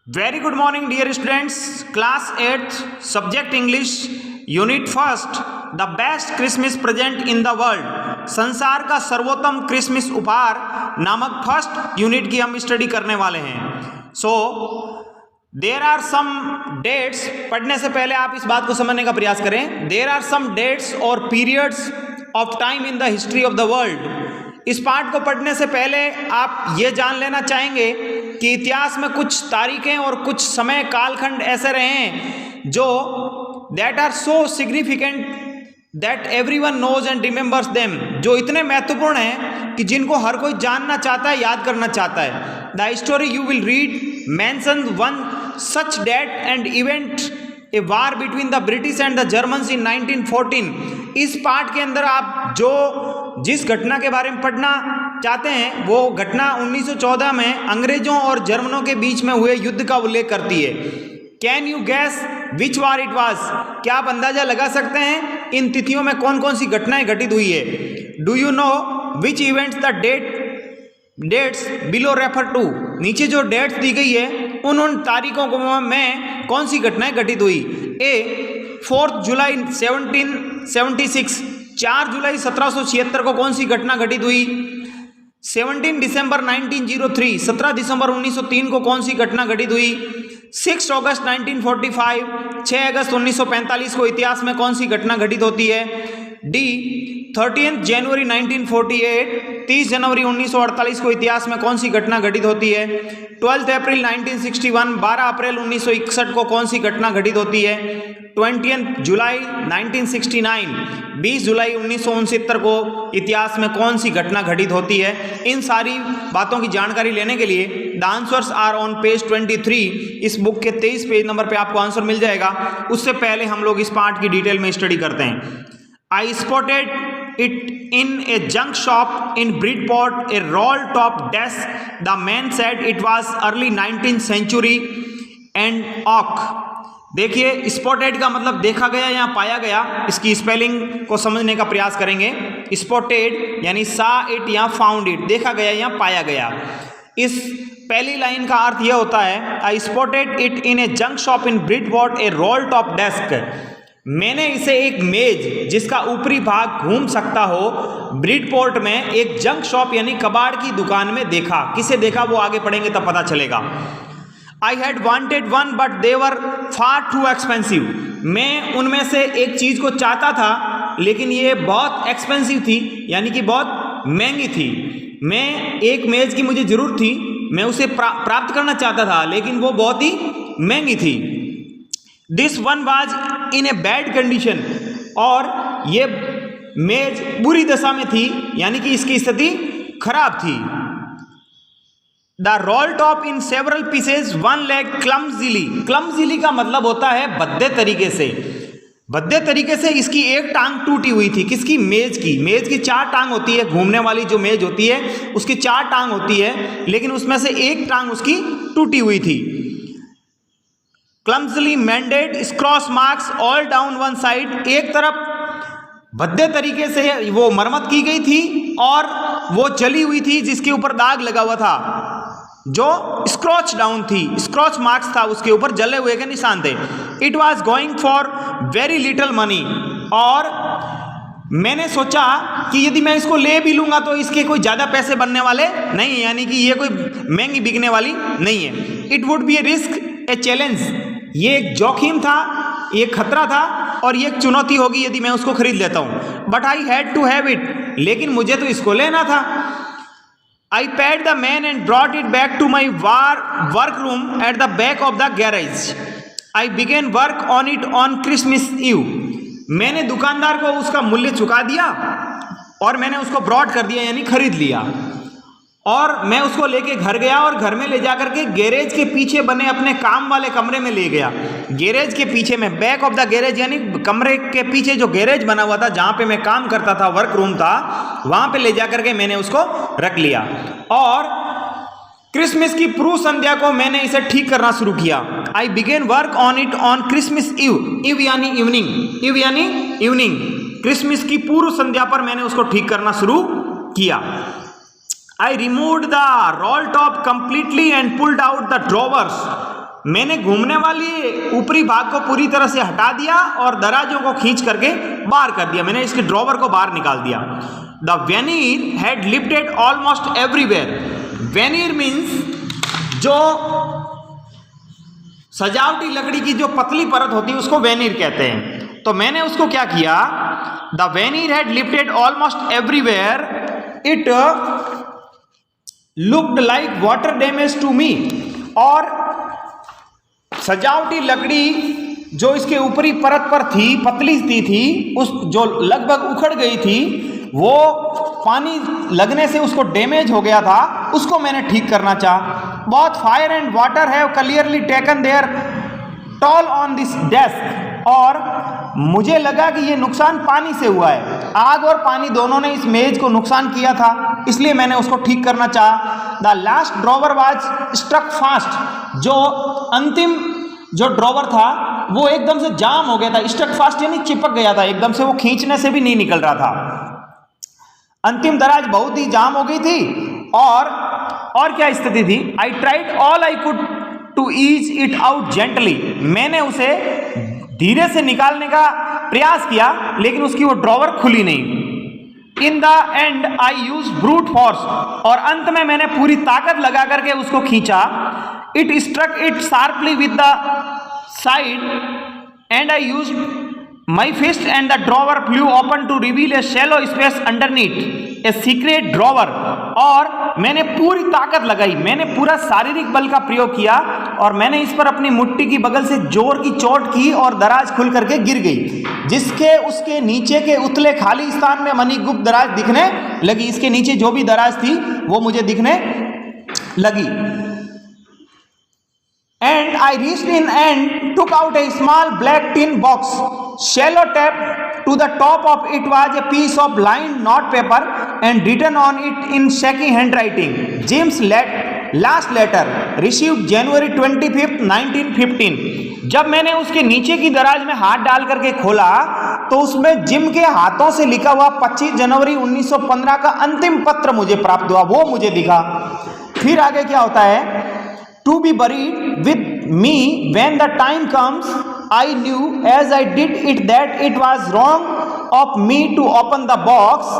Very good morning, dear students. Class 8th, Subject English, Unit 1st, The Best Christmas Present in the World. संसार का सर्वोत्तम Christmas उपहार नामक first unit की हम स्टडी करने वाले हैं. सो देर आर सम डेट्स. पढ़ने से पहले आप इस बात को समझने का प्रयास करें. देर आर सम डेट्स और periods of time in the history of the world. इस पाठ को पढ़ने से पहले आप ये जान लेना चाहेंगे कि इतिहास में कुछ तारीखें और कुछ समय कालखंड ऐसे रहे हैं जो that are so significant that everyone knows and remembers them, जो इतने महत्वपूर्ण हैं कि जिनको हर कोई जानना चाहता है, याद करना चाहता है. The story you will read mention one such date and event, a war between the British and the Germans in 1914. इस पाठ के अंदर आप जिस घटना के बारे में पढ़ना चाहते हैं वो घटना 1914 में अंग्रेजों और जर्मनों के बीच में हुए युद्ध का उल्लेख करती है. Can you gas which war it was? क्या आप अंदाजा लगा सकते हैं इन तिथियों में कौन कौन सी घटनाएं घटित हुई है? Do you know which events the dates below refer to? नीचे जो डेट्स दी गई है उन तारीखों को में कौन सी घटनाएं घटित हुई? ए 4 जुलाई 1776, 4 जुलाई 1776 को कौन सी घटना घटित हुई? 17 दिसंबर 1903, 17 दिसंबर 1903 को कौन सी घटना घटित हुई? 6 अगस्त 1945, 6 अगस्त 1945 को इतिहास में कौन सी घटना घटित होती है? डी 30 जनवरी 1948, 30 जनवरी 1948 को इतिहास में कौन सी घटना घटित होती है? 12 अप्रैल 1961, 12 अप्रैल 1961 को कौन सी घटना घटित होती है? 20 जुलाई 1969, 20 जुलाई 1969 को इतिहास में कौन सी घटना घटित होती है? इन सारी बातों की जानकारी लेने के लिए the answers are on page 23. इस बुक के 23 पेज नंबर पे आपको आंसर मिल जाएगा. उससे पहले हम लोग इस पार्ट की डिटेल में स्टडी करते हैं. I spotted it in a junk shop in Bridport, a roll-top desk. The man said it was early 19th century and oak. देखिए, स्पॉटेड का मतलब देखा गया या पाया गया. इसकी स्पेलिंग को समझने का प्रयास करेंगे. स्पॉटेड यानी सा इट या फाउंड इट, देखा गया या पाया गया. इस पहली लाइन का अर्थ यह होता है आई spotted it in A junk shop in Bridport A role top desk. मैंने इसे एक मेज जिसका ऊपरी भाग घूम सकता हो ब्रिडपोर्ट में एक जंक शॉप यानी कबाड़ की दुकान में देखा. किसे देखा वो आगे पढ़ेंगे तब पता चलेगा. I had wanted one but they were far too expensive. मैं उनमें से एक चीज को चाहता था लेकिन ये बहुत एक्सपेंसिव थी यानी कि बहुत महंगी थी. मैं एक मेज की मुझे जरूरत थी, मैं उसे प्राप्त करना चाहता था लेकिन वो बहुत ही महंगी थी. This one was in a bad condition, और ये मेज बुरी दशा में थी यानी कि इसकी स्थिति खराब थी. The roll top in several pieces, one leg clumsily. Clumsily का मतलब होता है भद्दे तरीके से. भद्दे तरीके से इसकी एक टांग टूटी हुई थी. किसकी? मेज की. मेज की 4 टांग होती है. घूमने वाली जो मेज होती है उसकी 4 टांग होती है, लेकिन उसमें से एक टांग उसकी टूटी हुई थी. Clumsily mended, scorch marks all down one side. एक तरफ भद्दे तरीके से वो मरम्मत की गई थी और वो जली हुई थी जिसके ऊपर दाग लगा हुआ था, जो स्क्रॉच डाउन थी. स्क्रॉच मार्क्स था, उसके ऊपर जले हुए के निशान थे. It was going for very little money, और मैंने सोचा कि यदि मैं इसको ले भी लूंगा तो इसके कोई ज़्यादा पैसे बनने वाले नहीं, यानी कि ये कोई महंगी बिकने वाली नहीं है. It would be A risk a challenge. ये एक जोखिम था, एक खतरा था और ये एक चुनौती होगी यदि मैं उसको खरीद लेता हूं. But I had to have it, लेकिन मुझे तो इसको लेना था. I paid the man and brought it back to my work room at the back of the garage. I began work on it on Christmas Eve. मैंने दुकानदार को उसका मूल्य चुका दिया और मैंने उसको ब्रॉट कर दिया यानी खरीद लिया, और मैं उसको लेके घर गया और घर में ले जाकर के गैरेज के पीछे बने अपने काम वाले कमरे में ले गया. गैरेज के पीछे में, बैक ऑफ द गैरेज यानी कमरे के पीछे जो गैरेज बना हुआ था जहां पे मैं काम करता था, वर्क रूम था, वहां पे ले जाकर के मैंने उसको रख लिया. और क्रिसमस की पूर्व संध्या को मैंने इसे ठीक करना शुरू किया. I began work on it on Christmas eve. Eve यानी इवनिंग, ईव यानी इवनिंग. क्रिसमस की पूर्व संध्या पर मैंने उसको ठीक करना शुरू किया. I removed the roll top completely and pulled out the drawers. मैंने घूमने वाली ऊपरी भाग को पूरी तरह से हटा दिया और दराजों को खींच करके बाहर कर दिया, मैंने इसके ड्रॉवर को बाहर निकाल दिया। The veneer had lifted almost everywhere. Veneer means जो सजावटी लकड़ी की जो पतली परत होती है उसको वेनीर कहते हैं। तो मैंने उसको क्या किया, the veneer had lifted almost everywhere, it looked like water damage to me. और सजावटी लकड़ी जो इसके ऊपरी परत पर थी, पतली सी थी, उस जो लगभग उखड़ गई थी, वो पानी लगने से उसको डैमेज हो गया था, उसको मैंने ठीक करना चाहा। बहुत fire and water have clearly taken their toll on this desk. और मुझे लगा कि ये नुकसान पानी से हुआ है, आग और पानी दोनों ने इस मेज को नुकसान किया था, इसलिए मैंने उसको ठीक करना चाहा। The last drawer was struck fast. जो अंतिम जो ड्रॉवर था वो एकदम से जाम हो गया था। स्ट्रक फास्ट यानी चिपक गया था एकदम से, वो खींचने से भी नहीं निकल रहा था। अंतिम दराज बहुत ही जाम हो गई थी। और क्या स्थिति थी, I tried all I could to ease it out gently. मैंने उसे धीरे से निकालने का प्रयास किया, लेकिन उसकी वो ड्रॉवर खुली नहीं। In the end I use brute force. और अंत में मैंने पूरी ताकत लगा करके उसको खींचा। It struck it sharply with the side and I use my fist and the drawer flew open to reveal a shallow space underneath a secret drawer. और मैंने पूरी ताकत लगाई, मैंने पूरा शारीरिक बल का प्रयोग किया और मैंने इस पर अपनी मुट्ठी की बगल से जोर की चोट की और दराज खुल करके गिर गई, जिसके उसके नीचे के उतले खाली स्थान में मनी गुप्त दराज दिखने लगी। इसके नीचे जो भी दराज थी वो मुझे दिखने लगी। And I reached in and took out a small black tin box. Shallow tapped to the top of it was a piece of lined note paper and written on it in shaky handwriting, Jim's last letter received January 25th, 1915. जब मैंने उसके नीचे की दराज में हाथ डाल करके खोला तो उसमें जिम के हाथों से लिखा हुआ 25 जनवरी 1915 का अंतिम पत्र मुझे प्राप्त हुआ, वो मुझे दिखा। फिर आगे क्या होता है, to be buried with me when the time comes. I knew as I did it that it was wrong of me to open the box,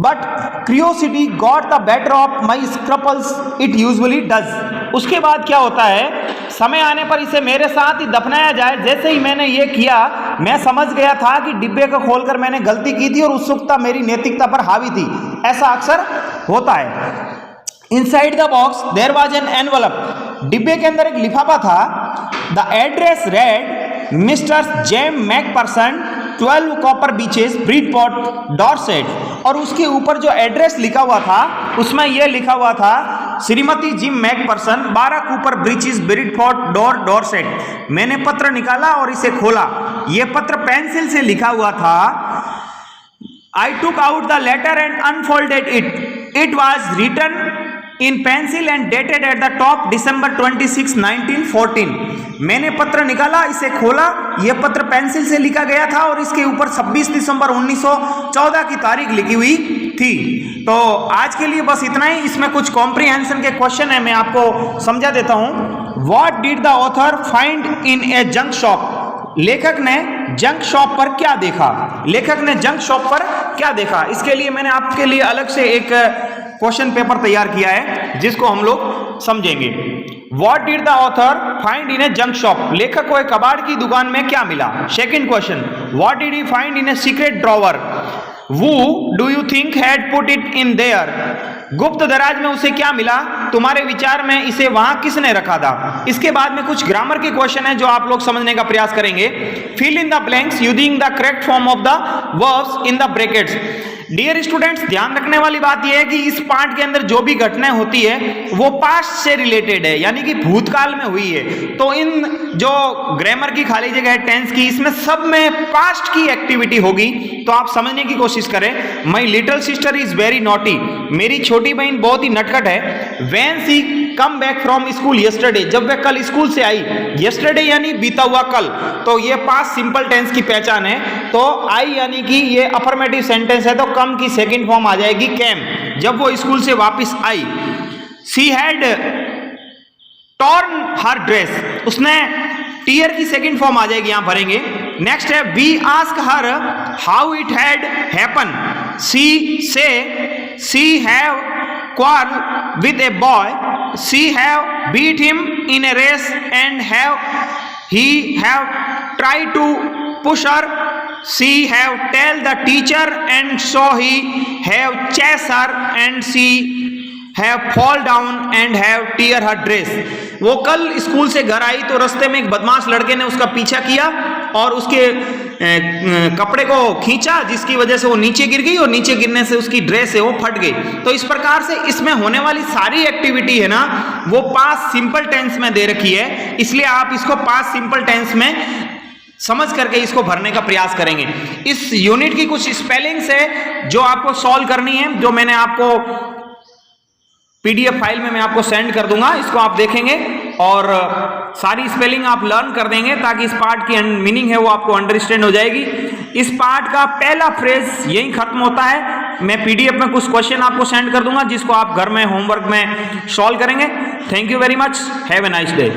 but curiosity got the better of my scruples. It usually does. उसके बाद क्या होता है, समय आने पर इसे मेरे साथ ही दफनाया जाए। जैसे ही मैंने ये किया, मैं समझ गया था कि डिब्बे को खोलकर मैंने गलती की थी और उत्सुकता मेरी नैतिकता पर हावी थी। ऐसा अक्सर होता है। Inside the box there was an envelope. डिब्बे के अंदर एक लिफाफा था। The address read Mr. Jim McPherson 12 Copper Beeches Bridport Dorset. और उसके ऊपर जो एड्रेस लिखा हुआ था उसमें यह लिखा हुआ था श्रीमती Jim McPherson 12 Copper Beeches Bridport Dorset. मैंने पत्र निकाला और इसे खोला। यह पत्र पेंसिल से लिखा हुआ था। I took out the letter and unfolded it. It was written in pencil and dated at the top December 26, 1914. मैंने पत्र निकाला, इसे खोला, यह पत्र पेंसिल से लिखा गया था और इसके ऊपर 26 दिसंबर 1914 की तारीख लिखी हुई थी। तो आज के लिए बस इतना ही। इसमें कुछ कॉम्प्रिहेंशन के क्वेश्चन है, मैं आपको समझा देता हूं। What did the author find in a junk shop? लेखक ने जंक शॉप पर क्या देखा? लेखक ने जंक शॉप पर क्या देखा? इसके लिए मैंने आपके लिए अलग से एक क्वेश्चन पेपर तैयार किया है जिसको हम लोग समझेंगे। What did the author find in a junk shop? लेखक को एक कबाड़ की दुकान में क्या मिला? Second question, What did he find in a secret drawer? Who do you think had put it in there? गुप्त दराज में उसे क्या मिला? तुम्हारे विचार में इसे वहां किसने रखा था? इसके बाद में कुछ ग्रामर के क्वेश्चन है जो आप लोग समझने का प्रयास करेंगे। Fill in the blanks using the correct form of the verbs in the brackets. Dear students, ध्यान रखने वाली बात यह है कि इस पार्ट के अंदर जो भी घटनाएं होती है वो पास्ट से रिलेटेड है, यानी कि भूतकाल में हुई है। तो इन जो ग्रामर की खाली जगह है टेंस की, इसमें सब में पास्ट की एक्टिविटी होगी। तो आप समझने की कोशिश करें। My little sister is very naughty. मेरी छोटी बहन बहुत ही नटखट है। When she come back from school yesterday. जब वह कल स्कूल से आई। यस्टरडे यानी बीता हुआ कल, तो ये पास्ट सिंपल टेंस की पहचान है। तो आई यानी कि ये अफर्मेटिव सेंटेंस है, तो कम की सेकंड फॉर्म आ जाएगी कैम, जब वो स्कूल से वापस आई। She had torn her dress, उसने टीयर की सेकंड फॉर्म आ जाएगी, यहां भरेंगे। नेक्स्ट है we ask her how it had happen, she say she have quarrel with a boy, she have beat him in a race and he have tried to push her, she have tell the teacher and so he have chased her and she have fall down and have tear her dress। वो कल school से घर आई तो रास्ते में एक बदमाश लड़के ने उसका पीछा किया और उसके कपड़े को खींचा, जिसकी वजह से वो नीचे गिर गई और नीचे गिरने से उसकी ड्रेस है वो फट गई। तो इस प्रकार से इसमें होने वाली सारी एक्टिविटी है ना वो पास्ट सिंपल टेंस में दे रखी है, इसलिए आप इसको पास्ट सिंपल टेंस में समझ करके इसको भरने का प्रयास करेंगे। इस यूनिट की कुछ स्पेलिंग्स है जो आपको सॉल्व करनी है, जो मैंने आपको पीडीएफ फाइल में मैं आपको सेंड कर दूंगा, इसको आप देखेंगे और सारी स्पेलिंग आप लर्न कर देंगे ताकि इस पार्ट की मीनिंग है वो आपको अंडरस्टैंड हो जाएगी। इस पार्ट का पहला फ्रेज यही खत्म होता है। मैं पीडीएफ में कुछ क्वेश्चन आपको सेंड कर दूंगा जिसको आप घर में होमवर्क में सॉल्व करेंगे। Thank you very much, have a nice day.